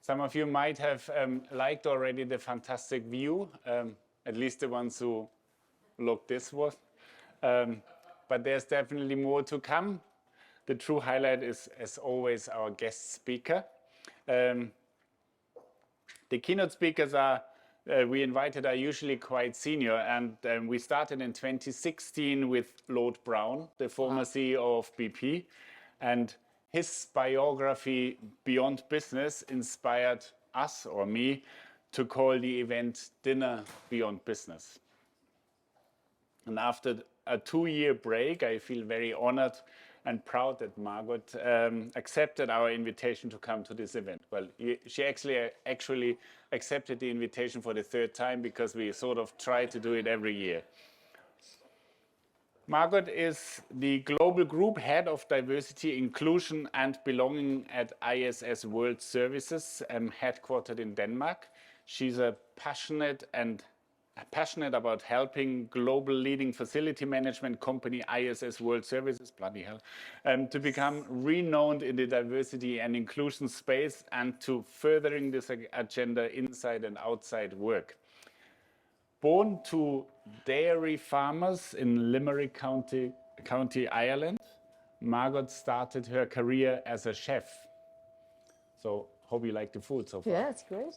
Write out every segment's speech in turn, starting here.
Some of you might have liked already the fantastic view, at least the ones who looked this way. But there's definitely more to come. The true highlight is, as always, our guest speaker. The keynote speakers we invited are usually quite senior, and we started in 2016 with Lord Brown, the former CEO of BP, and his biography, Beyond Business, inspired us, or me, to call the event Dinner Beyond Business. And after a 2-year break, I feel very honored and proud that Margot accepted our invitation to come to this event. Well, she actually accepted the invitation for the 3rd time because we sort of try to do it every year. Margot is the Global Group Head of Diversity, Inclusion and Belonging at ISS World Services, headquartered in Denmark. She's passionate about helping global leading facility management company ISS World Services, bloody hell, to become renowned in the diversity and inclusion space and to furthering this agenda inside and outside work. Born to dairy farmers in Limerick County, Ireland, Margot started her career as a chef. So, hope you like the food so far. Yeah, it's great.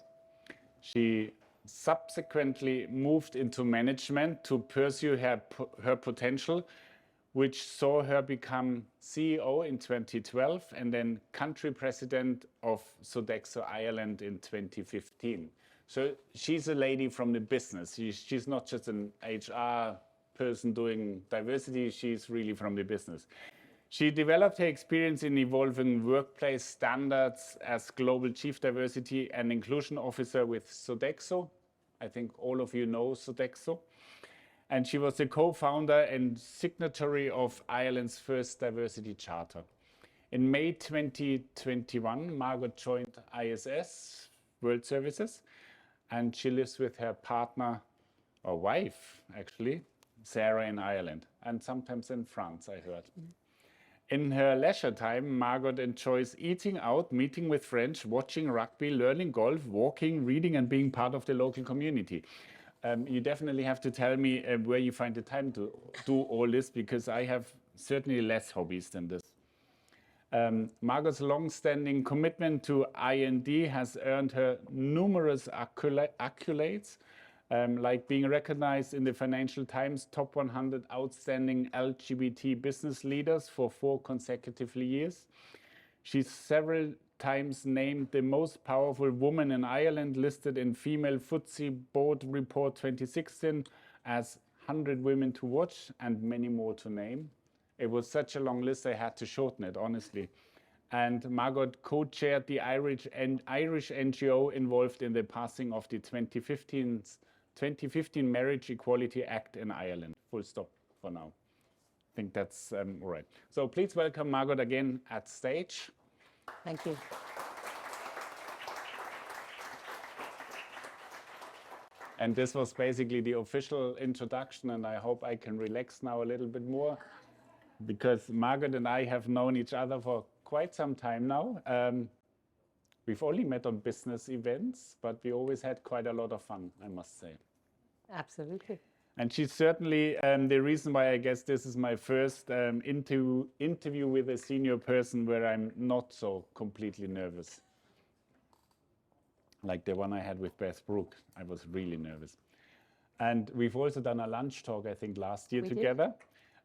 She subsequently moved into management to pursue her potential, which saw her become CEO in 2012 and then country president of Sodexo Ireland in 2015. So she's a lady from the business. She's not just an HR person doing diversity, she's really from the business. She developed her experience in evolving workplace standards as Global Chief Diversity and Inclusion Officer with Sodexo. I think all of you know Sodexo. And she was the co-founder and signatory of Ireland's first diversity charter. In May 2021, Margot joined ISS World Services, and she lives with her partner, or wife actually, Sarah, in Ireland, and sometimes in France, I heard. In her leisure time, Margot enjoys eating out, meeting with friends, watching rugby, learning golf, walking, reading, and being part of the local community. You definitely have to tell me where you find the time to do all this, because I have certainly less hobbies than this. Margot's long-standing commitment to I&D has earned her numerous accolades, like being recognized in the Financial Times Top 100 Outstanding LGBT Business Leaders for 4 consecutive years. She's several times named the most powerful woman in Ireland, listed in Female FTSE Board Report 2016 as 100 women to watch, and many more to name. It was such a long list, I had to shorten it, honestly. And Margot co-chaired the Irish NGO involved in the passing of the 2015 Marriage Equality Act in Ireland. Full stop for now. I think that's all right. So please welcome Margot again at stage. Thank you. And this was basically the official introduction, and I hope I can relax now a little bit more, because Margot and I have known each other for quite some time now. We've only met on business events, but we always had quite a lot of fun, I must say. Absolutely. And she's certainly the reason why I guess this is my first interview with a senior person where I'm not so completely nervous. Like the one I had with Beth Brooke, I was really nervous. And we've also done a lunch talk, I think, last year together.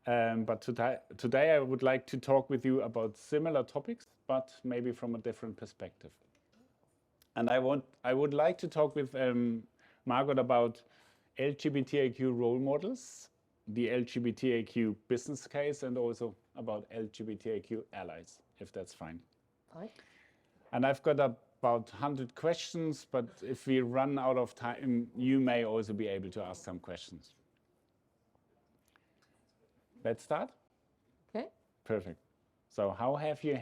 But today I would like to talk with you about similar topics, but maybe from a different perspective. And I would like to talk with Margot about LGBTIQ role models, the LGBTIQ business case, and also about LGBTIQ allies, if that's fine. Fine. And I've got about 100 questions, but if we run out of time, you may also be able to ask some questions. Let's start? Okay. Perfect. So how have you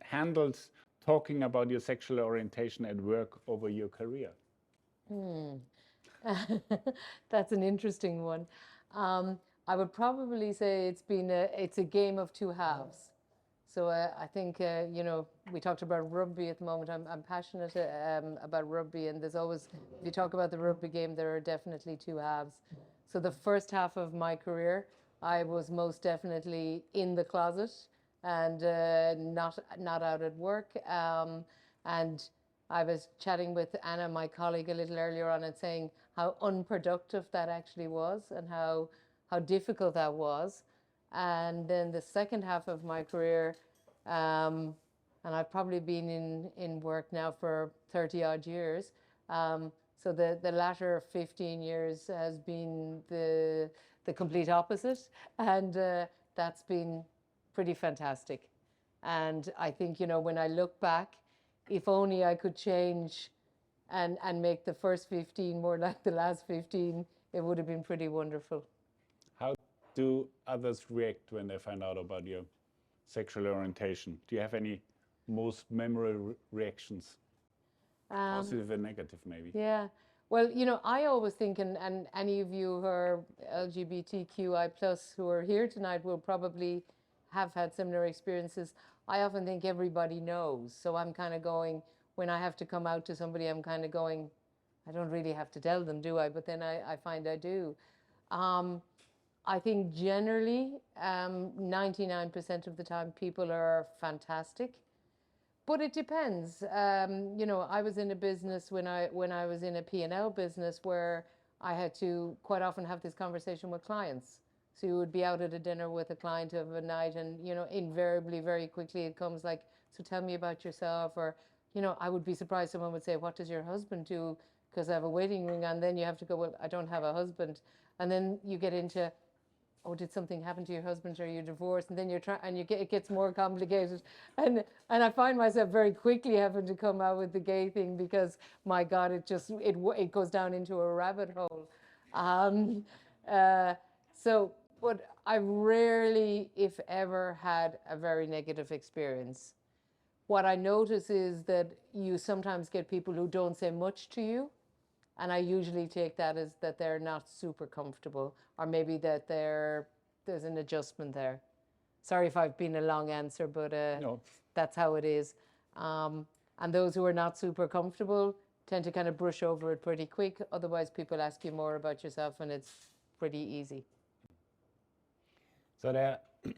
handled talking about your sexual orientation at work over your career? That's an interesting one. I would probably say it's a game of 2 halves. So I think, you know, we talked about rugby at the moment. I'm passionate about rugby, and there's always, if you talk about the rugby game, there are definitely two halves. So the first half of my career, I was most definitely in the closet and not out at work. And I was chatting with Anna, my colleague, a little earlier on, and saying how unproductive that actually was and how difficult that was. And then the second half of my career, and I've probably been in work now for 30 odd years. So the latter 15 years has been the complete opposite. And that's been pretty fantastic. And I think, you know, when I look back, if only I could change and make the first 15 more like the last 15, it would have been pretty wonderful. How do others react when they find out about your sexual orientation? Do you have any most memorable reactions? Positive and negative, maybe? Yeah. Well, you know, I always think, and any of you who are LGBTQI plus who are here tonight will probably have had similar experiences. I often think everybody knows. So I'm kind of going, when I have to come out to somebody, I'm kind of going, I don't really have to tell them, do I? But then I find I do. I think generally, 99% of the time, people are fantastic. But it depends. You know, I was in a business when I was in a P&L business where I had to quite often have this conversation with clients. So you would be out at a dinner with a client of a night, and you know, invariably, very quickly, it comes like, "So tell me about yourself," or, you know, I would be surprised someone would say, "What does your husband do?" Because I have a wedding ring on. Then you have to go, "Well, I don't have a husband," and then you get into, "Oh, did something happen to your husband? Or are you divorced?" And then you're trying, and it gets more complicated. And I find myself very quickly having to come out with the gay thing because, my God, it goes down into a rabbit hole. But I rarely, if ever, had a very negative experience. What I notice is that you sometimes get people who don't say much to you. And I usually take that as that they're not super comfortable, or maybe that there's an adjustment there. Sorry if I've been a long answer, but No. that's how it is. And those who are not super comfortable tend to kind of brush over it pretty quick. Otherwise, people ask you more about yourself, and it's pretty easy. So there are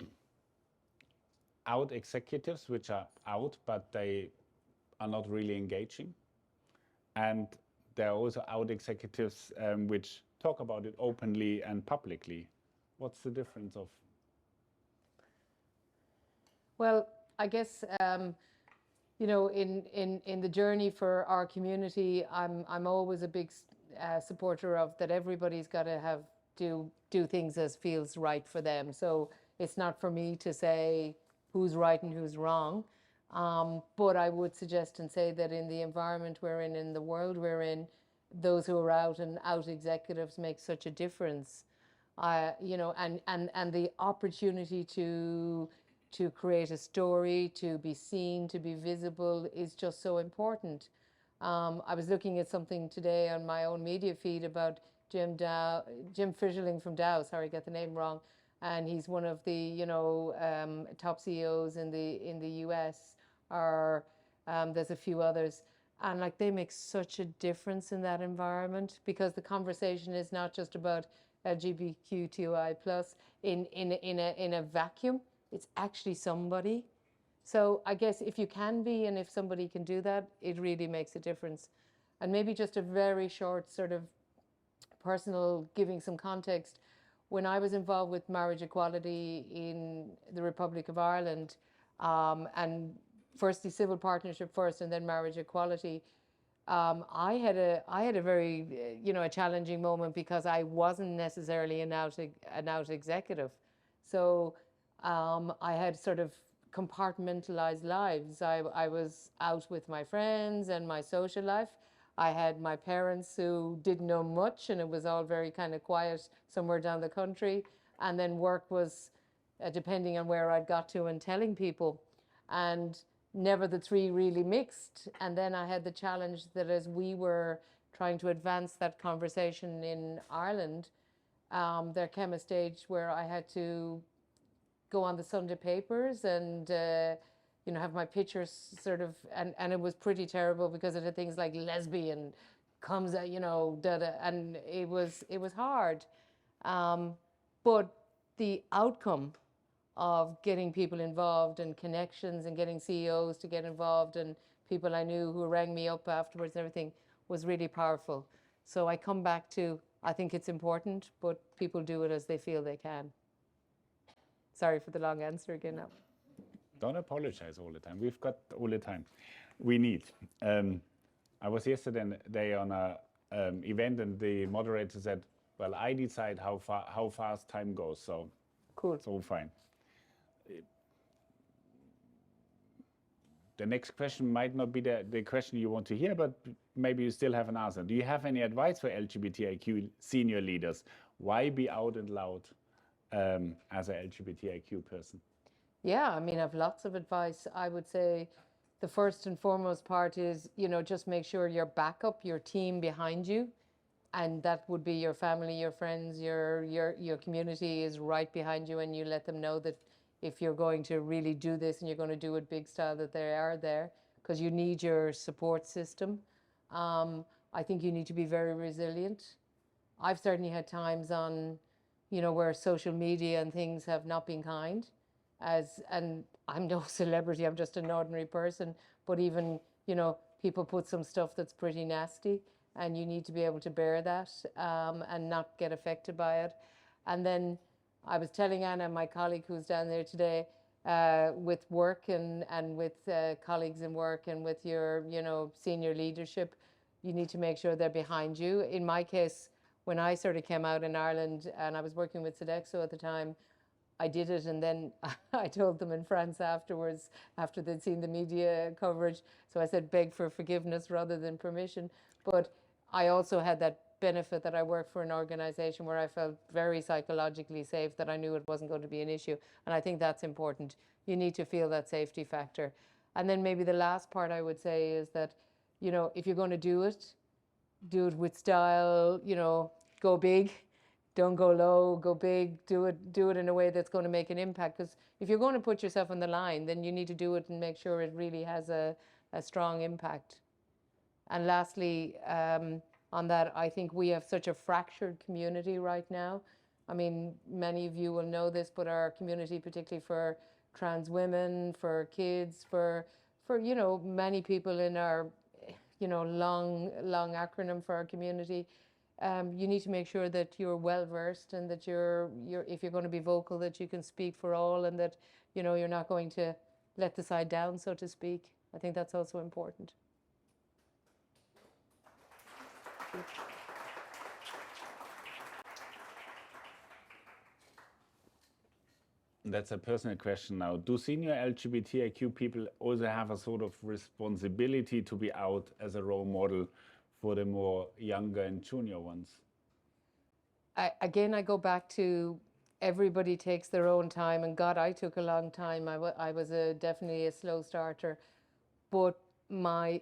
out executives which are out, but they are not really engaging. And there are also out executives which talk about it openly and publicly. What's the difference of? Well, I guess you know, in the journey for our community, I'm always a big supporter of that. Everybody's got to do things as feels right for them. So it's not for me to say who's right and who's wrong. But I would suggest and say that in the environment we're in the world we're in, those who are out and out executives make such a difference. You know, and the opportunity to create a story, to be seen, to be visible is just so important. I was looking at something today on my own media feed about Jim Fisherling from Dow. Sorry, I got the name wrong. And he's one of the, you know, top CEOs in the US. Or there's a few others. And like they make such a difference in that environment because the conversation is not just about LGBTQI plus in a vacuum. It's actually somebody. So I guess if you can be, and if somebody can do that, it really makes a difference. And maybe just a very short sort of personal, giving some context. When I was involved with marriage equality in the Republic of Ireland, and firstly civil partnership first and then marriage equality, I had a very, you know, a challenging moment because I wasn't necessarily an out executive. So I had sort of compartmentalized lives. I was out with my friends and my social life. I had my parents who didn't know much, and it was all very kind of quiet somewhere down the country. And then work was depending on where I'd got to and telling people. And never the three really mixed. And then I had the challenge that as we were trying to advance that conversation in Ireland, there came a stage where I had to go on the Sunday papers and you know, have my pictures sort of, and it was pretty terrible because it had things like lesbian comes out, you know, and it was hard. But the outcome of getting people involved and connections and getting CEOs to get involved and people I knew who rang me up afterwards and everything was really powerful. So I come back to, I think it's important, but people do it as they feel they can. Sorry for the long answer again now. Don't apologize all the time. We've got all the time we need. I was yesterday on a event and the moderator said, well, I decide how fast time goes, so cool. It's all fine. The next question might not be the question you want to hear, but maybe you still have an answer. Do you have any advice for LGBTIQ senior leaders? Why be out and loud as a LGBTIQ person? Yeah, I mean, I've lots of advice. I would say the first and foremost part is, you know, just make sure your backup, your team behind you, and that would be your family, your friends, your community is right behind you, and you let them know that if you're going to really do this and you're going to do it big style, that they are there, because you need your support system. I think you need to be very resilient. I've certainly had times on, you know, where social media and things have not been kind, and I'm no celebrity, I'm just an ordinary person, but even, you know, people put some stuff that's pretty nasty, and you need to be able to bear that and not get affected by it. And then I was telling Anna, my colleague who's down there today, with work and with colleagues in work and with your, you know, senior leadership, you need to make sure they're behind you. In my case, when I sort of came out in Ireland and I was working with Sodexo at the time, I did it, and then I told them in France afterwards, after they'd seen the media coverage. So I said, beg for forgiveness rather than permission. But I also had that benefit that I worked for an organization where I felt very psychologically safe, that I knew it wasn't going to be an issue. And I think that's important. You need to feel that safety factor. And then maybe the last part I would say is that, you know, if you're going to do it with style, you know, go big. Don't go low, go big, do it in a way that's going to make an impact. Because if you're going to put yourself on the line, then you need to do it and make sure it really has a strong impact. And lastly, on that, I think we have such a fractured community right now. I mean, many of you will know this, but our community, particularly for trans women, for kids, for you know, many people in our, you know, long acronym for our community, you need to make sure that you're well versed and that you're if you're going to be vocal, that you can speak for all, and that, you know, you're not going to let the side down, so to speak. I think that's also important. That's a personal question now. Do senior LGBTIQ people also have a sort of responsibility to be out as a role model for the more younger and junior ones? Again, I go back to everybody takes their own time, and God, I took a long time. I was definitely a slow starter, but my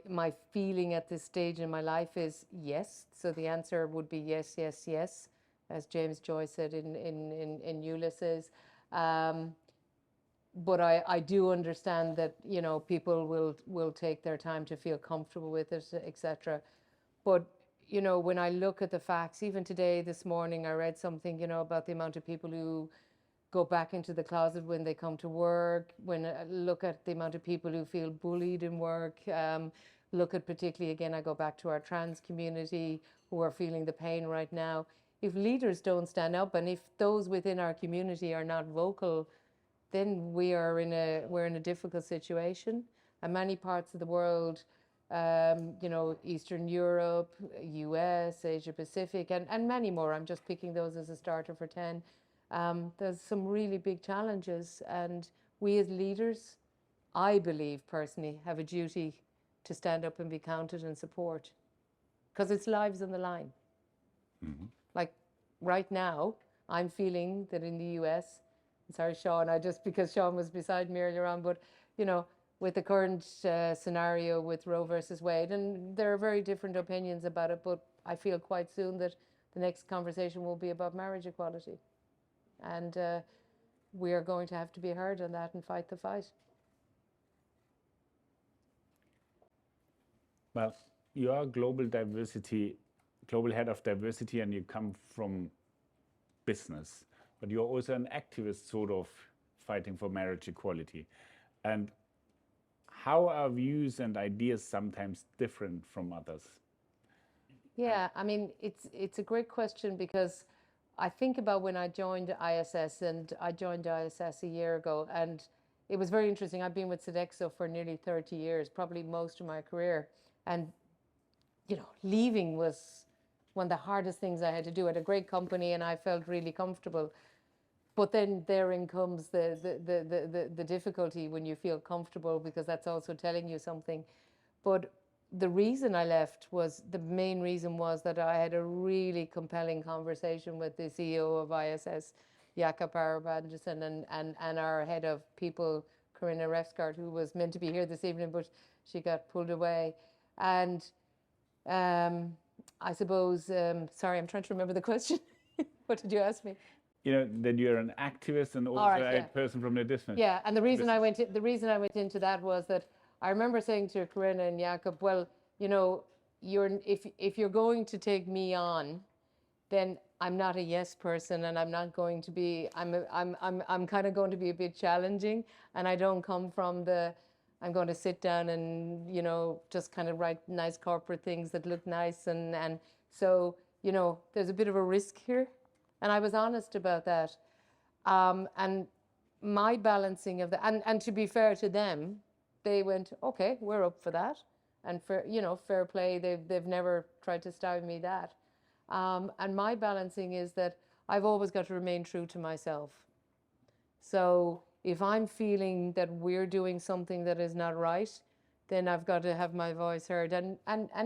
feeling at this stage in my life is yes. So the answer would be yes, yes, yes, as James Joyce said in Ulysses. But I do understand that, you know, people will take their time to feel comfortable with it, etc. But, you know, when I look at the facts, even today, this morning, I read something, you know, about the amount of people who go back into the closet when they come to work, when I look at the amount of people who feel bullied in work, look at particularly, again, I go back to our trans community who are feeling the pain right now. If leaders don't stand up, and if those within our community are not vocal, then we're in a difficult situation. And many parts of the world, you know, Eastern Europe, US, Asia Pacific, and many more. I'm just picking those as a starter for 10. There's some really big challenges, and we as leaders, I believe personally, have a duty to stand up and be counted and support, because it's lives on the line. Mm-hmm. Like right now, I'm feeling that in the US, sorry, Sean, because Sean was beside me earlier on, but, you know, with the current scenario with Roe versus Wade, and there are very different opinions about it, but I feel quite soon that the next conversation will be about marriage equality. And we are going to have to be hard on that and fight the fight. Well, you are global head of diversity, and you come from business, but you're also an activist, sort of fighting for marriage equality. And how are views and ideas sometimes different from others? Yeah, I mean, it's a great question, because I think about when I joined ISS, and I joined ISS a year ago, and it was very interesting. I've been with Sodexo for nearly 30 years, probably most of my career. And, leaving was one of the hardest things I had to do at a great company, and I felt really comfortable. But then therein comes the difficulty when you feel comfortable, because that's also telling you something. But the reason I left the main reason was that I had a really compelling conversation with the CEO of ISS, Jakob Andersen, and our head of people, Corinna Refsgaard, who was meant to be here this evening, but she got pulled away. And I suppose, sorry, I'm trying to remember the question. What did you ask me? That you're an activist and also a person from the business. Yeah, and the reason I went into that was that I remember saying to Corinna and Jakob, well, if you're going to take me on, then I'm not a yes person, and I'm not going to be. I'm kind of going to be a bit challenging, and I don't come from I'm going to sit down and just kind of write nice corporate things that look nice, and so there's a bit of a risk here, and I was honest about that, and my balancing of and to be fair to them, they went, okay, we're up for that, and fair play. They've never tried to stymie me that, and my balancing is that I've always got to remain true to myself. So if I'm feeling that we're doing something that is not right, then I've got to have my voice heard. And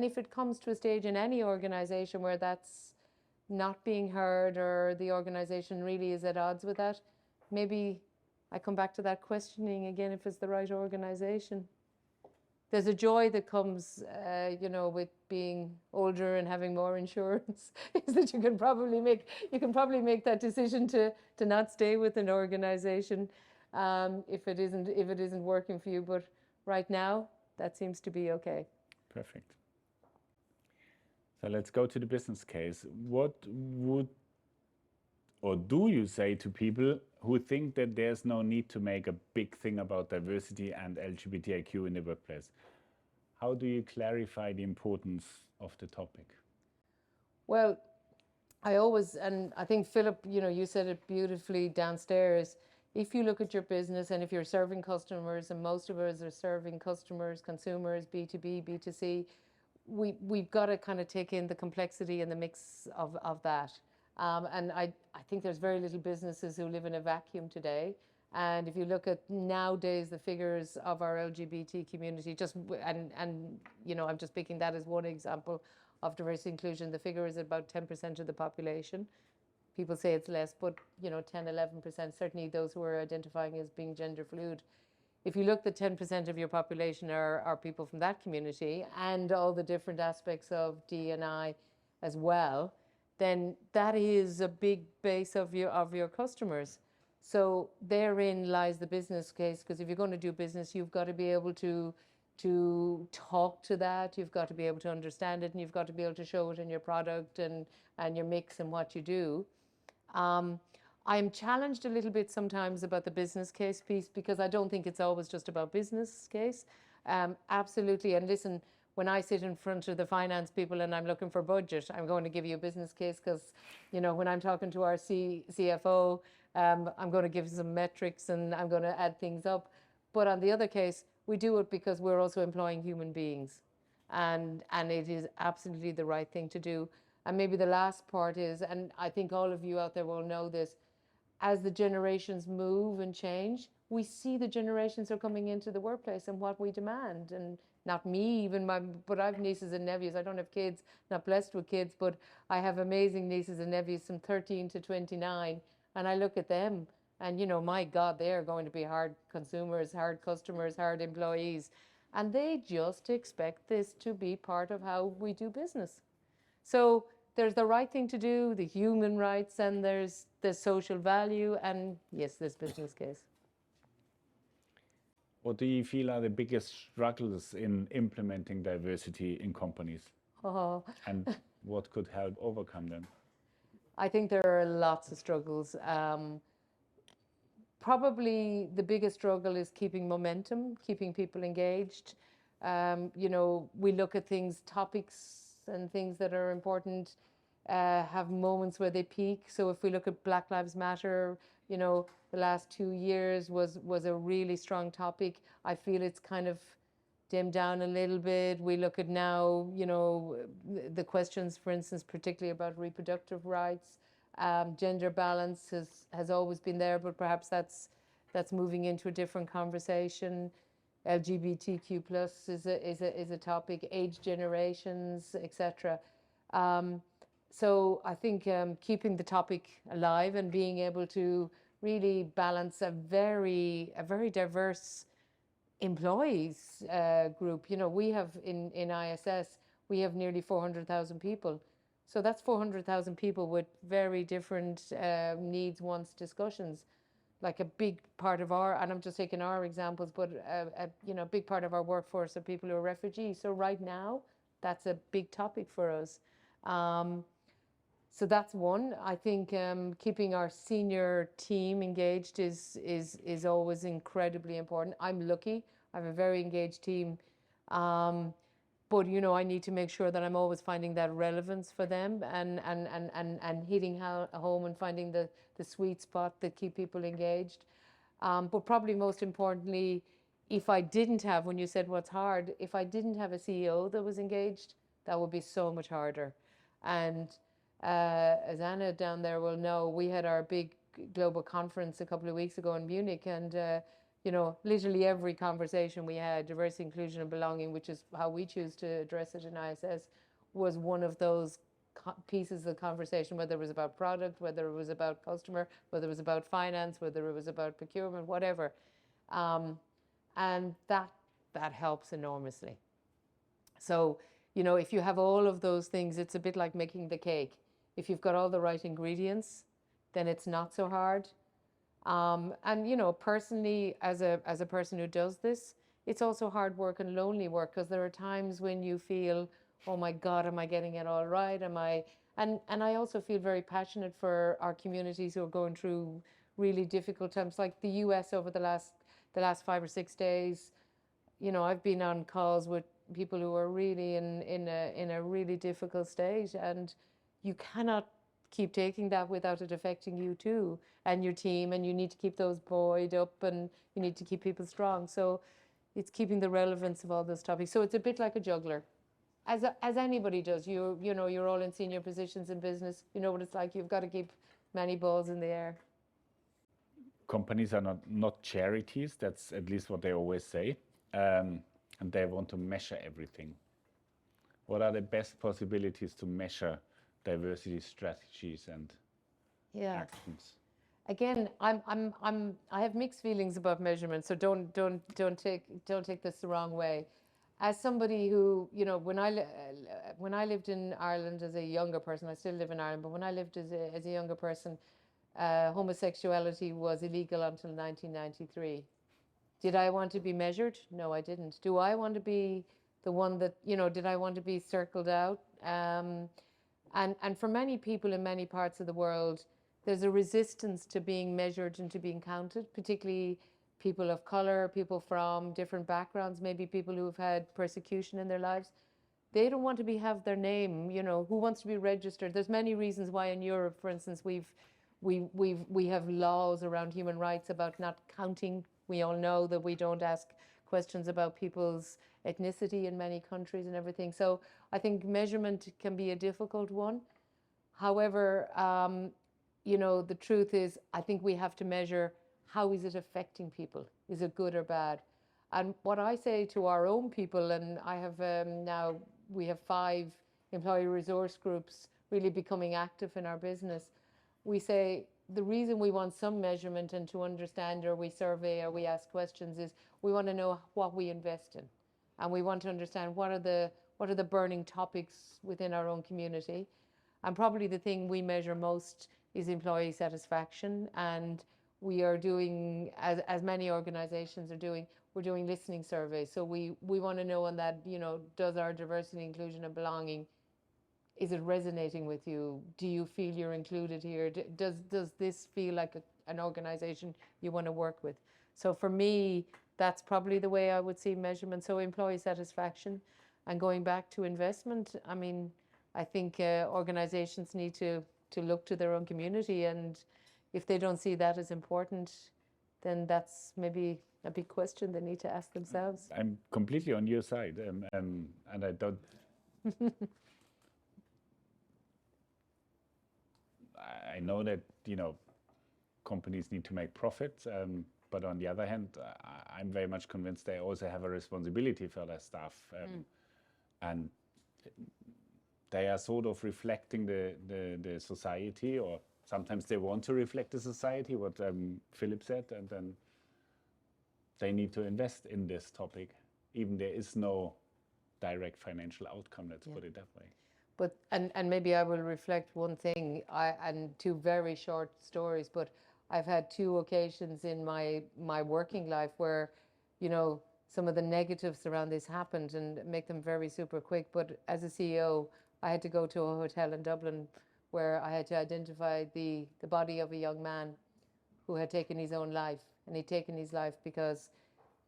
if it comes to a stage in any organization where that's not being heard, or the organization really is at odds with that, maybe I come back to that questioning again, if it's the right organization. There's a joy that comes, with being older and having more insurance, is that you can probably make that decision to not stay with an organization if it isn't working for you. But right now, that seems to be okay. Perfect. So let's go to the business case. What would or do you say to people who think that there's no need to make a big thing about diversity and LGBTIQ in the workplace? How do you clarify the importance of the topic? Well, and I think Philip, you said it beautifully downstairs. If you look at your business, and if you're serving customers, and most of us are serving customers, consumers, B2B, B2C, we've got to kind of take in the complexity and the mix of that. And I think there's very little businesses who live in a vacuum today. And if you look at nowadays the figures of our LGBT community, I'm just picking that as one example of diversity inclusion. The figure is about 10% of the population. People say it's less, but 10, 11%, certainly those who are identifying as being gender fluid. If you look, the 10% of your population are people from that community, and all the different aspects of D&I as well, then that is a big base of your customers. So therein lies the business case, because if you're going to do business, you've got to be able to talk to that, you've got to be able to understand it, and you've got to be able to show it in your product and your mix and what you do. I'm challenged a little bit sometimes about the business case piece, because I don't think it's always just about business case. Absolutely. And listen, when I sit in front of the finance people and I'm looking for budget, I'm going to give you a business case, because, when I'm talking to our CFO, I'm going to give some metrics and I'm going to add things up. But on the other case, we do it because we're also employing human beings. And it is absolutely the right thing to do. And maybe the last part is, and I think all of you out there will know this, as the generations move and change, we see the generations are coming into the workplace and what we demand. And not me, but I have nieces and nephews. I don't have kids, not blessed with kids, but I have amazing nieces and nephews from 13 to 29. And I look at them and, my God, they are going to be hard consumers, hard customers, hard employees. And they just expect this to be part of how we do business. So there's the right thing to do, the human rights, and there's the social value, and yes, there's business case. What do you feel are the biggest struggles in implementing diversity in companies? Oh, And what could help overcome them? I think there are lots of struggles. Probably the biggest struggle is keeping momentum, keeping people engaged. You know, we look at things, topics and things that are important, have moments where they peak. So if we look at Black Lives Matter, you know, the last 2 years was a really strong topic. I feel it's kind of dimmed down a little bit. We look at now, you know, the questions, for instance, particularly about reproductive rights. Gender balance has always been there, but perhaps that's moving into a different conversation. LGBTQ plus is a topic, age generations, etc. So I think keeping the topic alive and being able to really balance a very diverse employees group. You know, we have in ISS, we have nearly 400,000 people. So that's 400,000 people with very different needs, wants, discussions. Like a big part of our, and I'm just taking our examples, but you know, a big part of our workforce are people who are refugees. So right now, that's a big topic for us. So that's one. I think keeping our senior team engaged is always incredibly important. I'm lucky. I have a very engaged team. But you know, I need to make sure that I'm always finding that relevance for them and hitting home and finding the sweet spot that keep people engaged. But probably most importantly, if I didn't have, when you said what's hard, if I didn't have a CEO that was engaged, that would be so much harder. And as Anna down there will know, we had our big global conference a couple of weeks ago in Munich, and you know, literally every conversation we had, diversity, inclusion, and belonging, which is how we choose to address it in ISS, was one of those pieces of conversation, whether it was about product, whether it was about customer, whether it was about finance, whether it was about procurement, whatever. And that helps enormously. So, you know, if you have all of those things, it's a bit like making the cake. If you've got all the right ingredients, then it's not so hard. And you know, personally, as a person who does this, it's also hard work and lonely work, because there are times when you feel, oh my God, am I getting it all right? Am I? And I also feel very passionate for our communities who are going through really difficult times, like the US over the last 5 or 6 days. You know, I've been on calls with people who are really in a really difficult state, and you cannot keep taking that without it affecting you too and your team, and you need to keep those buoyed up, and you need to keep people strong. So it's keeping the relevance of all those topics. So it's a bit like a juggler, as anybody does. You know, you're all in senior positions in business. You know what it's like. You've got to keep many balls in the air. Companies are not charities. That's at least what they always say, and they want to measure everything. What are the best possibilities to measure diversity strategies and actions? Again, I have mixed feelings about measurement, so don't take this the wrong way. As somebody who, you know, when I lived in Ireland as a younger person, I still live in Ireland, but when I lived as a younger person, homosexuality was illegal until 1993. Did I want to be measured? No, I didn't. Do I want to be the one that, you know, did I want to be circled out? And for many people in many parts of the world, there's a resistance to being measured and to being counted, particularly people of color, people from different backgrounds, maybe people who have had persecution in their lives. They don't want to have their name, you know, who wants to be registered? There's many reasons why in Europe, for instance, we have laws around human rights about not counting. We all know that we don't ask questions about people's ethnicity in many countries and everything. So I think measurement can be a difficult one. However, you know, the truth is, I think we have to measure, how is it affecting people? Is it good or bad? And what I say to our own people, and I have now, we have 5 employee resource groups really becoming active in our business. We say the reason we want some measurement and to understand, or we survey or we ask questions, is we want to know what we invest in. And we want to understand what are the burning topics within our own community. And probably the thing we measure most is employee satisfaction. And we are doing, as many organizations are doing, we're doing listening surveys. So we want to know on that, you know, does our diversity, inclusion and belonging, is it resonating with you? Do you feel you're included here? Does this feel like an organization you want to work with? So for me, that's probably the way I would see measurement. So employee satisfaction. And going back to investment, I mean, I think organizations need to look to their own community, and if they don't see that as important, then that's maybe a big question they need to ask themselves. I'm completely on your side, and I don't. I know that, you know, companies need to make profits, but on the other hand, I'm very much convinced they also have a responsibility for their staff, and they are sort of reflecting the society, or sometimes they want to reflect the society, what Philip said, and then they need to invest in this topic, even there is no direct financial outcome, let's put it that way. But, and maybe I will reflect one thing, and two very short stories, but I've had two occasions in my working life where, you know, some of the negatives around this happened, and make them very super quick. But as a CEO, I had to go to a hotel in Dublin where I had to identify the body of a young man who had taken his own life. And he'd taken his life because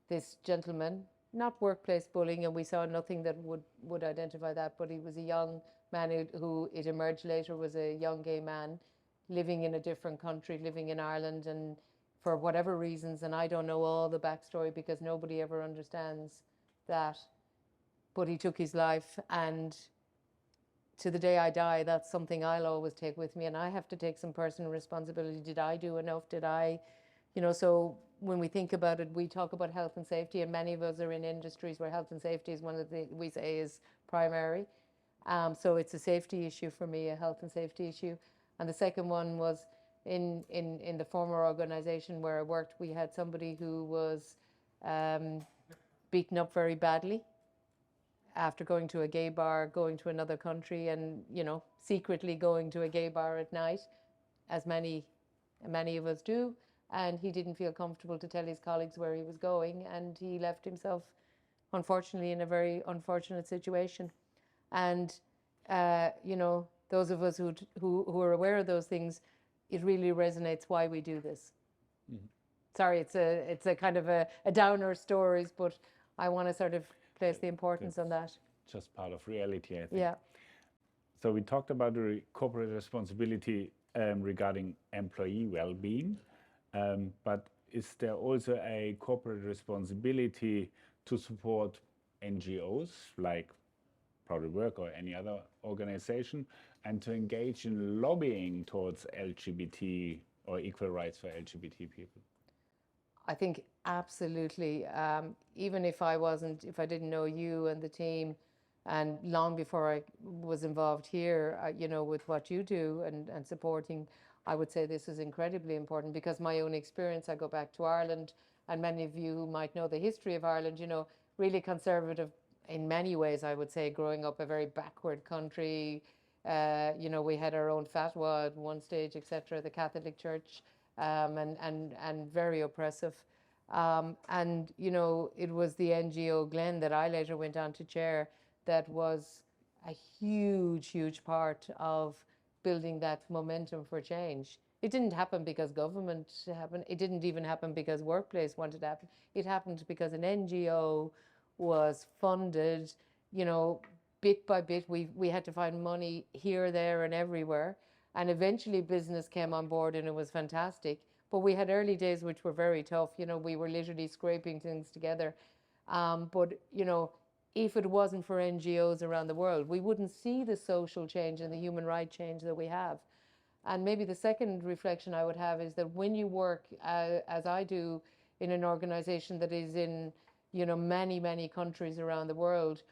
this gentleman, not workplace bullying, and we saw nothing that would identify that, but he was a young man who it emerged later was a young gay man living in a different country, living in Ireland, and for whatever reasons, and I don't know all the backstory because nobody ever understands that, but he took his life, and to the day I die, that's something I'll always take with me, and I have to take some personal responsibility. Did I do enough? Did I, you know, so when we think about it, we talk about health and safety, and many of us are in industries where health and safety is one of the, we say, is primary. So it's a safety issue for me, a health and safety issue. And the second one was in the former organization where I worked, we had somebody who was beaten up very badly after going to a gay bar, going to another country, and, you know, secretly going to a gay bar at night, as many of us do. And he didn't feel comfortable to tell his colleagues where he was going, and he left himself, unfortunately, in a very unfortunate situation. And, you know, those of us who are aware of those things, it really resonates why we do this. Mm-hmm. Sorry, it's a kind of a downer stories, but I want to sort of place the importance on that. Just part of reality, I think. Yeah. So we talked about the corporate responsibility regarding employee well-being, but is there also a corporate responsibility to support NGOs like PROUT Work or any other organization, and to engage in lobbying towards LGBT or equal rights for LGBT people? I think absolutely. Even if I didn't know you and the team, and long before I was involved here, you know, with what you do and supporting, I would say this is incredibly important, because my own experience, I go back to Ireland, and many of you who might know the history of Ireland, you know, really conservative in many ways, I would say, growing up a very backward country. You know, we had our own fatwa at one stage, etc., the Catholic Church, and very oppressive. And, you know, it was the NGO Glen that I later went on to chair that was a huge, huge part of building that momentum for change. It didn't happen because government happened. It didn't even happen because workplace wanted to happen. It happened because an NGO was funded, you know, bit by bit. We had to find money here, there, and everywhere. And eventually business came on board, and it was fantastic. But we had early days which were very tough. You know, we were literally scraping things together. But, you know, if it wasn't for NGOs around the world, we wouldn't see the social change and the human rights change that we have. And maybe the second reflection I would have is that when you work, as I do, in an organization that is in, you know, many, many countries around the world.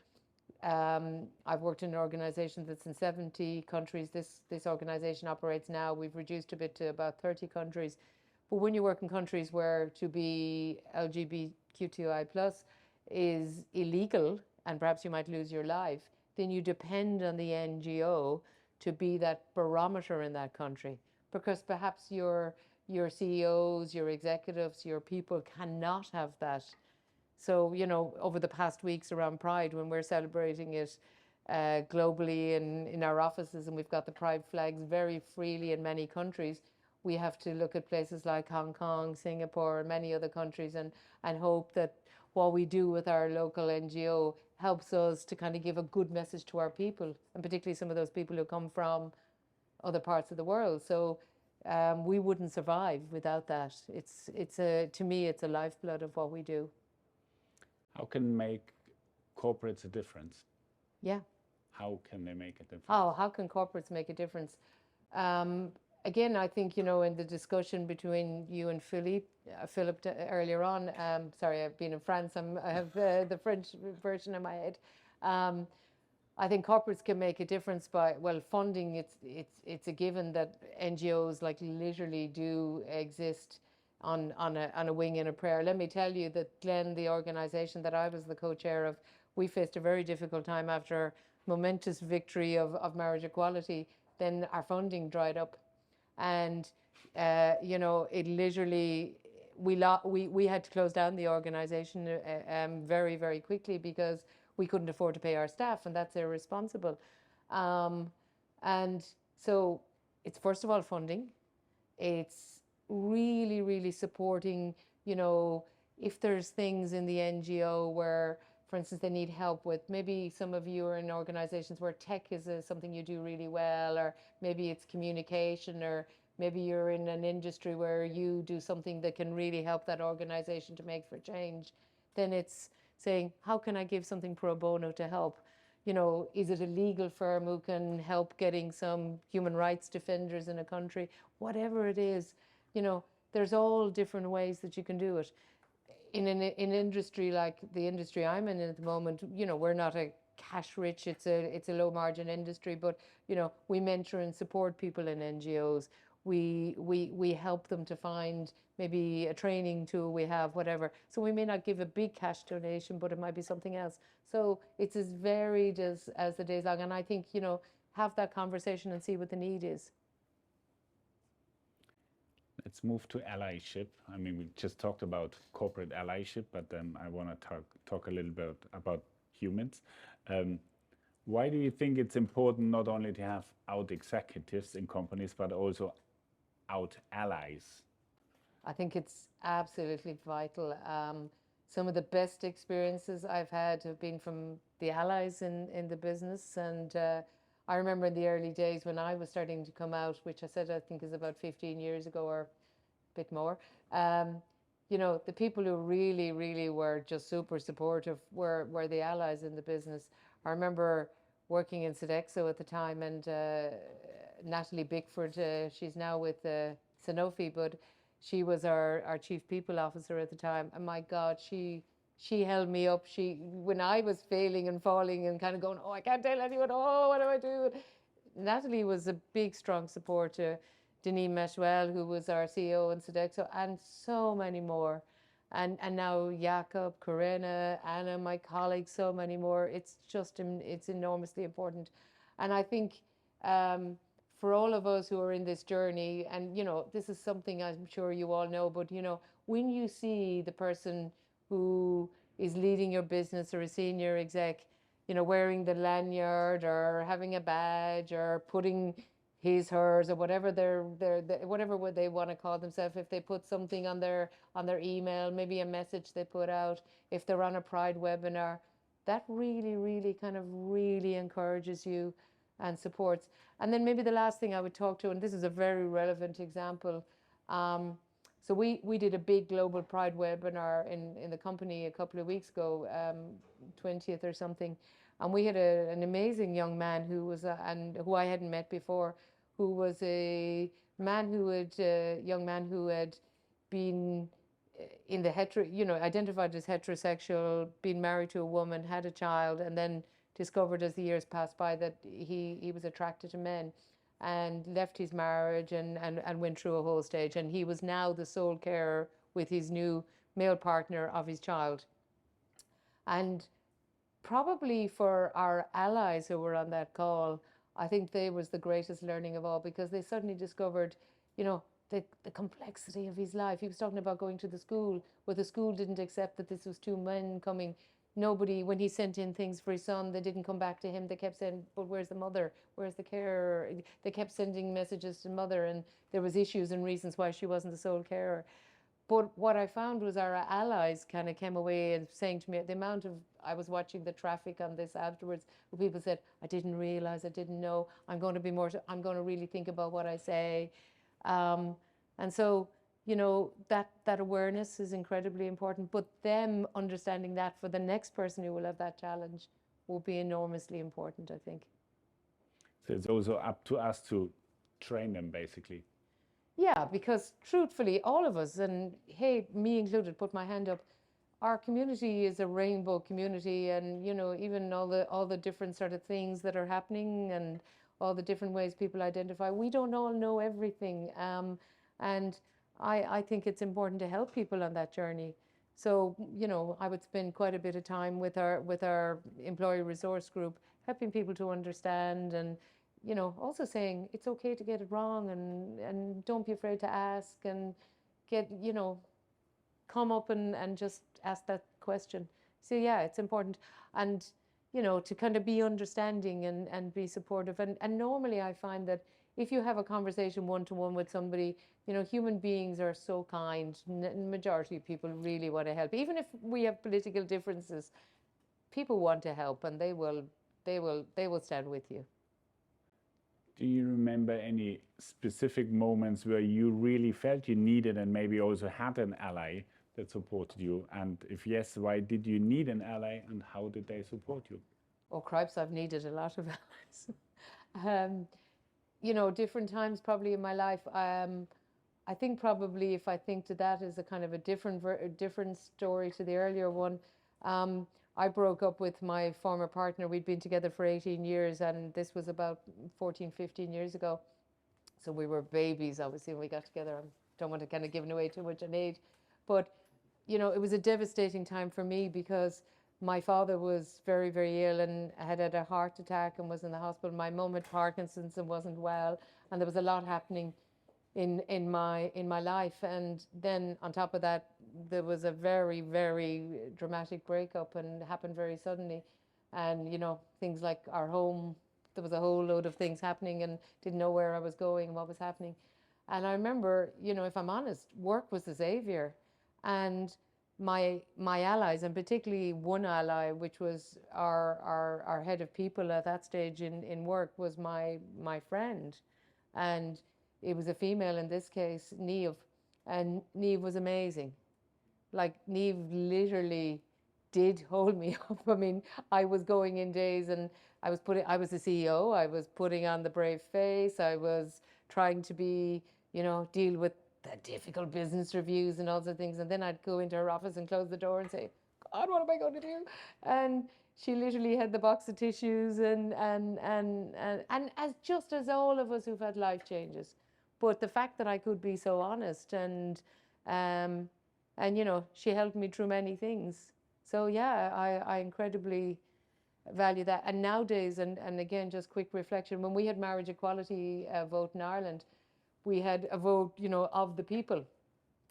I've worked in an organization that's in 70 countries. This organization operates now. We've reduced a bit to about 30 countries. But when you work in countries where to be LGBTQI+ is illegal, and perhaps you might lose your life, then you depend on the NGO to be that barometer in that country, because perhaps your CEOs, your executives, your people cannot have that. So, you know, over the past weeks around Pride, when we're celebrating it globally and in our offices, and we've got the Pride flags very freely in many countries, we have to look at places like Hong Kong, Singapore, and many other countries, and hope that what we do with our local NGO helps us to kind of give a good message to our people, and particularly some of those people who come from other parts of the world. So we wouldn't survive without that. To me, it's a lifeblood of what we do. How can make corporates a difference? Yeah. How can they make a difference? Oh, how can corporates make a difference? Again, I think, you know, in the discussion between you and Philippe earlier on, sorry, I've been in France, I have the French version in my head. I think corporates can make a difference by, well, funding. It's a given that NGOs like literally do exist on a wing and a prayer. Let me tell you that Glenn, the organization that I was the co-chair of, we faced a very difficult time after momentous victory of marriage equality. Then our funding dried up, and you know, it literally, we had to close down the organization very, very quickly because we couldn't afford to pay our staff, and that's irresponsible. And so it's first of all funding. It's really, really supporting, you know, if there's things in the NGO where, for instance, they need help with, maybe some of you are in organizations where tech is something you do really well, or maybe it's communication, or maybe you're in an industry where you do something that can really help that organization to make for change. Then it's saying, how can I give something pro bono to help? You know, is it a legal firm who can help getting some human rights defenders in a country? Whatever it is, you know, there's all different ways that you can do it. In an industry like the industry I'm in at the moment, you know, we're not a cash rich, it's a low margin industry, but, you know, we mentor and support people in NGOs. We help them to find maybe a training tool we have, whatever. So we may not give a big cash donation, but it might be something else. So it's as varied as the days long. And I think, you know, have that conversation and see what the need is. Let's move to allyship. I mean, we just talked about corporate allyship, but then I want to talk a little bit about humans. Why do you think it's important not only to have out executives in companies, but also out allies? I think it's absolutely vital. Some of the best experiences I've had have been from the allies in the business. And I remember in the early days when I was starting to come out, which I said I think is about 15 years ago or a bit more, you know, the people who really, really were just super supportive were the allies in the business. I remember working in Sodexo at the time, and Natalie Bickford, she's now with Sanofi, but she was our chief people officer at the time. And my God, she held me up. When I was failing and falling and kind of going, oh, I can't tell anyone, oh, what do I do? Natalie was a big, strong support to Denis Mechuel, who was our CEO in Sodexo, and so many more. And now Jakob, Corinna, Anna, my colleagues, so many more. It's just, it's enormously important. And I think for all of us who are in this journey, and, you know, this is something I'm sure you all know, but, you know, when you see the person who is leading your business or a senior exec, you know, wearing the lanyard or having a badge or putting his, hers, or whatever whatever they want to call themselves, if they put something on their email, maybe a message they put out, if they're on a Pride webinar, that really, really kind of really encourages you and supports. And then maybe the last thing I would talk to, and this is a very relevant example. So we did a big global Pride webinar in the company a couple of weeks ago, 20th or something. And we had an amazing young man who was, and who I hadn't met before, who was a young man who had been in the identified as heterosexual, been married to a woman, had a child, and then discovered as the years passed by that he was attracted to men, and left his marriage and went through a whole stage. And he was now the sole carer with his new male partner of his child. And probably for our allies who were on that call, I think they was the greatest learning of all, because they suddenly discovered, you know, the complexity of his life. He was talking about going to the school, but the school didn't accept that this was two men coming. Nobody, when he sent in things for his son, they didn't come back to him. They kept saying, but where's the mother? Where's the carer? They kept sending messages to mother, and there was issues and reasons why she wasn't the sole carer. But what I found was our allies kind of came away and saying to me, the amount of, I was watching the traffic on this afterwards, where people said, I didn't realize, I didn't know, I'm going to be more, I'm going to really think about what I say. And so, you know, that awareness is incredibly important, but them understanding that for the next person who will have that challenge will be enormously important, I think. So it's also up to us to train them, basically. Yeah, because truthfully, all of us, and hey, me included, put my hand up, our community is a rainbow community, and you know, even all the different sort of things that are happening and all the different ways people identify, we don't all know everything. And I think it's important to help people on that journey. So, you know, I would spend quite a bit of time with our employee resource group, helping people to understand, and you know, also saying it's okay to get it wrong, and don't be afraid to ask, and get, you know, come up and just ask that question. So yeah, it's important. And you know, to kind of be understanding and be supportive. And normally I find that if you have a conversation one-to-one with somebody, you know, human beings are so kind. Majority of people really want to help. Even if we have political differences, people want to help, and they will stand with you. Do you remember any specific moments where you really felt you needed and maybe also had an ally that supported you? And if yes, why did you need an ally, and how did they support you? Oh, cripes, I've needed a lot of allies. You know, different times probably in my life. I think probably if I think to that as a kind of a different story to the earlier one. I broke up with my former partner. We'd been together for 18 years, and this was about 14, 15 years ago. So we were babies, obviously, when we got together. I don't want to kind of give away too much on age. But, you know, it was a devastating time for me, because my father was very, very ill and had a heart attack and was in the hospital. My mum had Parkinson's and wasn't well. And there was a lot happening in my life. And then on top of that, there was a very, very dramatic breakup, and it happened very suddenly. And you know, things like our home, there was a whole load of things happening, and didn't know where I was going and what was happening. And I remember, you know, if I'm honest, work was the savior. And my allies, and particularly one ally, which was our head of people at that stage in work, was my friend. And it was a female in this case, Niamh, and Niamh was amazing. Like, Niamh literally did hold me up. I mean, I was going in days, and I was the CEO, I was putting on the brave face, I was trying to be, you know, deal with the difficult business reviews and all sorts of things. And then I'd go into her office and close the door and say, God, what am I going to do? And she literally had the box of tissues, and as just as all of us who've had life changes. But the fact that I could be so honest, and you know, she helped me through many things. So yeah, I incredibly value that. And nowadays, and again, just quick reflection, when we had marriage equality vote in Ireland, we had a vote, you know, of the people.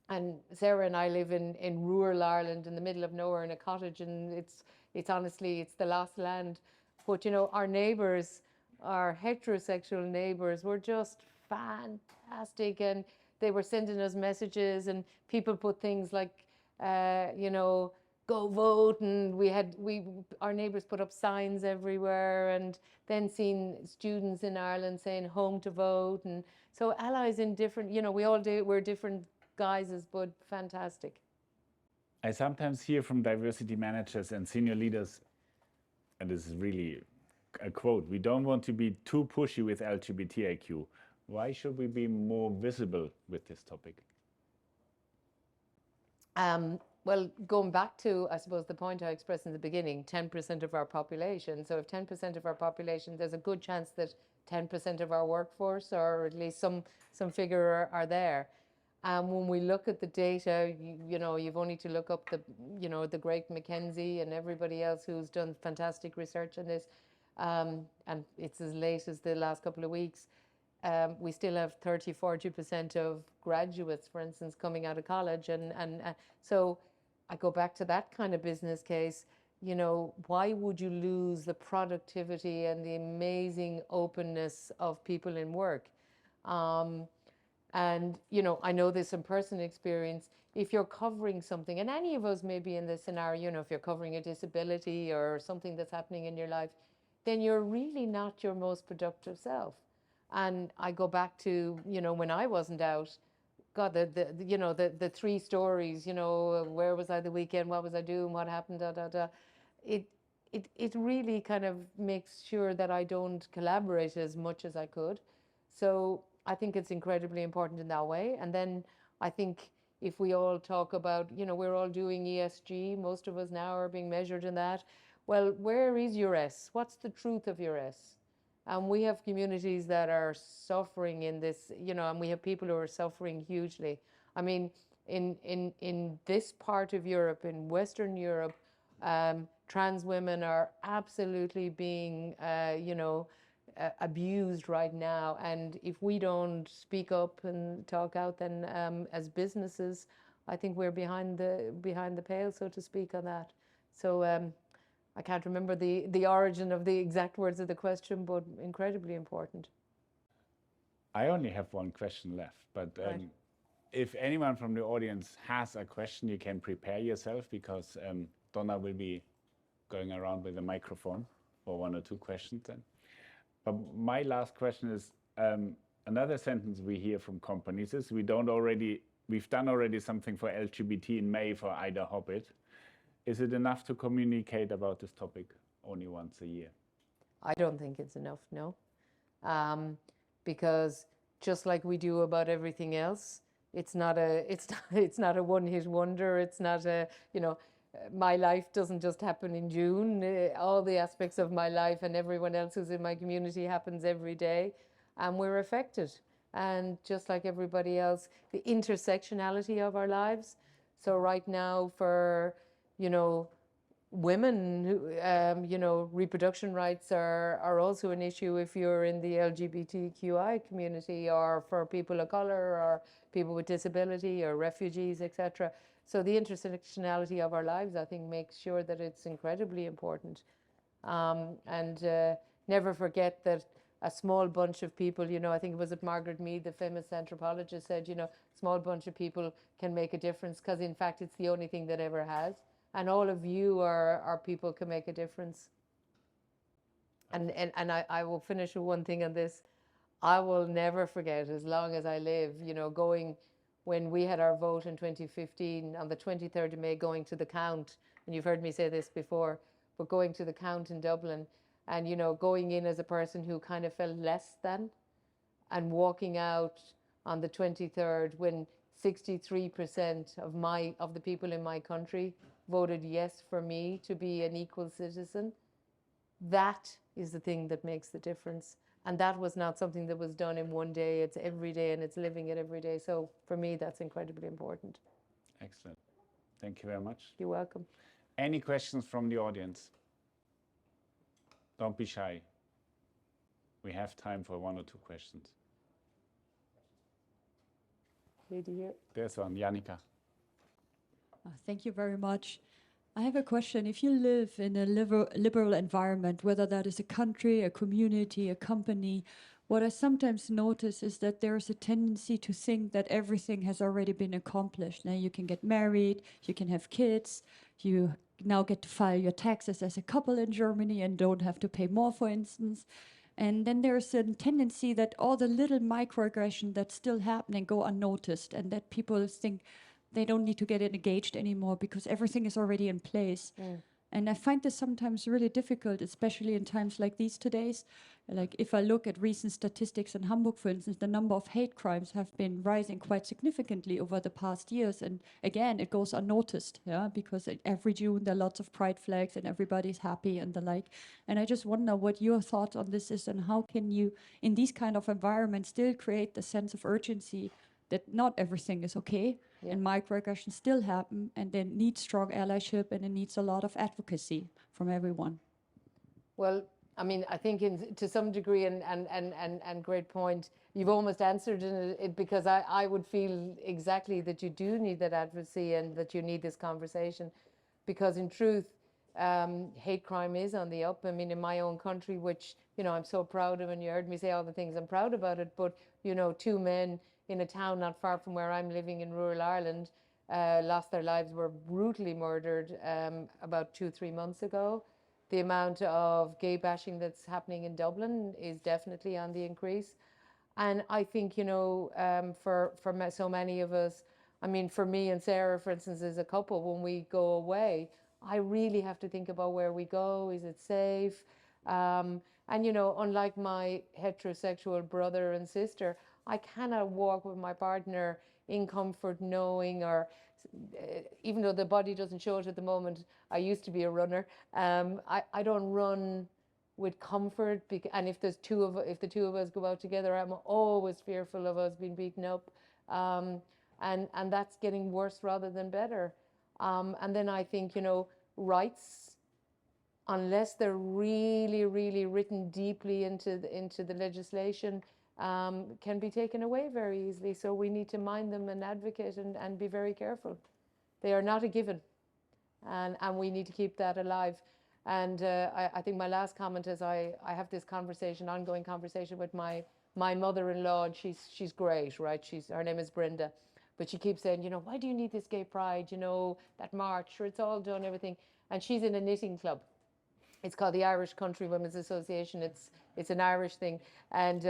And Sarah and I live in rural Ireland, in the middle of nowhere, in a cottage, and it's honestly, it's the lost land. But you know, our neighbours, our heterosexual neighbours, were just fantastic, and they were sending us messages, and people put things like, you know, go vote, and our neighbours put up signs everywhere, and then seen students in Ireland saying home to vote. And so allies in different, you know, we're different guises, but fantastic. I sometimes hear from diversity managers and senior leaders, and this is really a quote, we don't want to be too pushy with LGBTIQ. Why should we be more visible with this topic? Well, going back to, I suppose, the point I expressed in the beginning, 10% of our population. So if 10% of our population, there's a good chance that 10% of our workforce, or at least some figure, are there. When we look at the data, you know, you've only to look up the great McKinsey and everybody else who's done fantastic research on this. and it's as late as the last couple of weeks, we still have 30-40% of graduates, for instance, coming out of college. And so I go back to that kind of business case. You know, why would you lose the productivity and the amazing openness of people in work? And, you know, I know this from personal experience. If you're covering something, and any of us may be in this scenario, you know, if you're covering a disability or something that's happening in your life, then you're really not your most productive self. And I go back to, you know, when I wasn't out, God, you know, the three stories, you know, where was I the weekend? What was I doing? What happened? Da, da, da. It really kind of makes sure that I don't collaborate as much as I could. So I think it's incredibly important in that way. And then I think if we all talk about, you know, we're all doing ESG, most of us now are being measured in that. Well, where is your S? What's the truth of your S? And we have communities that are suffering in this, you know, and we have people who are suffering hugely. I mean, in this part of Europe, in Western Europe, trans women are absolutely being, you know, abused right now. And if we don't speak up and talk out, then as businesses, I think we're behind the pale, so to speak, on that. So I can't remember the origin of the exact words of the question, but incredibly important. I only have one question left, but Right. if anyone from the audience has a question, you can prepare yourself, because Donna will be going around with a microphone for one or two questions then. But my last question is, another sentence we hear from companies is, we've done already something for LGBT in May for Ida Hobbit. Is it enough to communicate about this topic only once a year? I don't think it's enough, no. Because just like we do about everything else, it's not a one-hit wonder. It's not a, you know, my life doesn't just happen in June. All the aspects of my life and everyone else who's in my community happens every day, and we're affected. And just like everybody else, the intersectionality of our lives. So right now for, you know, women who, you know, reproduction rights are also an issue if you're in the LGBTQI community, or for people of color, or people with disability, or refugees, etc. So the intersectionality of our lives, I think, makes sure that it's incredibly important. And never forget that a small bunch of people, you know, I think it was at Margaret Mead, the famous anthropologist, said, you know, small bunch of people can make a difference, because in fact it's the only thing that ever has. And all of you are people can make a difference. And I will finish with one thing on this. I will never forget, as long as I live, you know, going, when we had our vote in 2015, on the 23rd of May, going to the count, and you've heard me say this before, but going to the count in Dublin, and, you know, going in as a person who kind of felt less than, and walking out on the 23rd when 63% of the people in my country voted yes for me to be an equal citizen. That is the thing that makes the difference. And that was not something that was done in one day. It's every day, and it's living it every day. So for me, that's incredibly important. Excellent. Thank you very much. You're welcome. Any questions from the audience? Don't be shy. We have time for one or two questions. Lady here. There's one, Janika. Thank you very much. I have a question. If you live in a liberal environment, whether that is a country, a community, a company, what I sometimes notice is that there is a tendency to think that everything has already been accomplished. Now you can get married, you can have kids, you now get to file your taxes as a couple in Germany and don't have to pay more, for instance. And then there's a tendency that all the little microaggressions that still happen go unnoticed, and that people think they don't need to get engaged anymore because everything is already in place. And I find this sometimes really difficult, especially in times like these todays. Like if I look at recent statistics in Hamburg, for instance, the number of hate crimes have been rising quite significantly over the past years. And again, it goes unnoticed, yeah, because every June there are lots of pride flags and everybody's happy and the like. And I just wonder what your thoughts on this is, and how can you, in these kind of environments, still create the sense of urgency that not everything is okay, and microaggressions still happen, and they need strong allyship, and it needs a lot of advocacy from everyone. Well, I mean, I think to some degree, and great point, you've almost answered it because I would feel exactly that you do need that advocacy and that you need this conversation, because in truth, hate crime is on the up. I mean, in my own country, which, you know, I'm so proud of, and you heard me say all the things I'm proud about it, but, you know, two men in a town not far from where I'm living in rural Ireland lost their lives, were brutally murdered about 2-3 months ago. The amount of gay bashing that's happening in Dublin is definitely on the increase. And I think, you know, for so many of us, I mean, for me and Sarah, for instance, as a couple, when we go away, I really have to think about where we go. Is it safe? And, you know, unlike my heterosexual brother and sister, I cannot walk with my partner in comfort knowing, or even though the body doesn't show it at the moment, I used to be a runner. I don't run with comfort, and if the two of us go out together, I'm always fearful of us being beaten up, and that's getting worse rather than better. And then I think, you know, rights, unless they're really, really written deeply into the legislation, can be taken away very easily. So we need to mind them and advocate and be very careful. They are not a given, and we need to keep that alive. And I think my last comment is I have this ongoing conversation with my mother-in-law, and she's great, right? Her name is Brenda, but she keeps saying, you know, why do you need this gay pride? You know, that march, sure, it's all done, everything. And she's in a knitting club. It's called the Irish Country Women's Association. It's an Irish thing. And,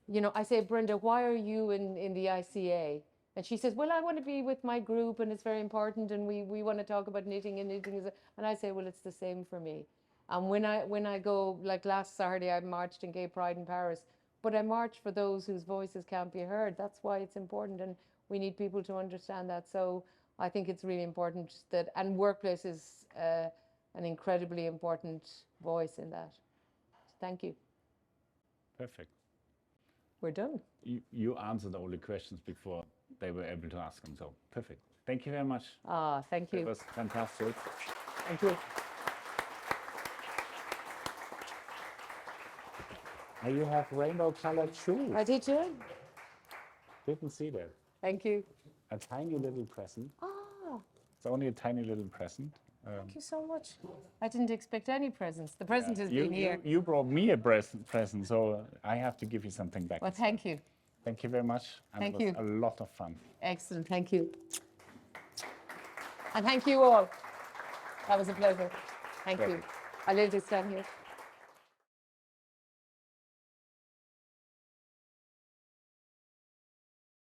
you know, I say, Brenda, why are you in the ICA? And she says, well, I want to be with my group, and it's very important, and we want to talk about knitting, and knitting is, and I say, well, it's the same for me. And when I go, like last Saturday, I marched in Gay Pride in Paris, but I march for those whose voices can't be heard. That's why it's important, and we need people to understand that. So I think it's really important that, and workplace is an incredibly important voice in that. Thank you. Perfect. We're done. You answered all the questions before they were able to ask them, so perfect. Thank you very much. Thank you. It was fantastic. Thank you. Now you have rainbow-colored shoes. I did too. Didn't see that. Thank you. A tiny little present. Ah, It's only a tiny little present. thank you so much. I didn't expect any presents. The present has been here. You brought me a present, so I have to give you something back. Well, thank you. Thank you very much. And Thank it was you. a lot of fun. Excellent. Thank you. And thank you all. That was a pleasure. Thank Great. you. I'll leave this down here.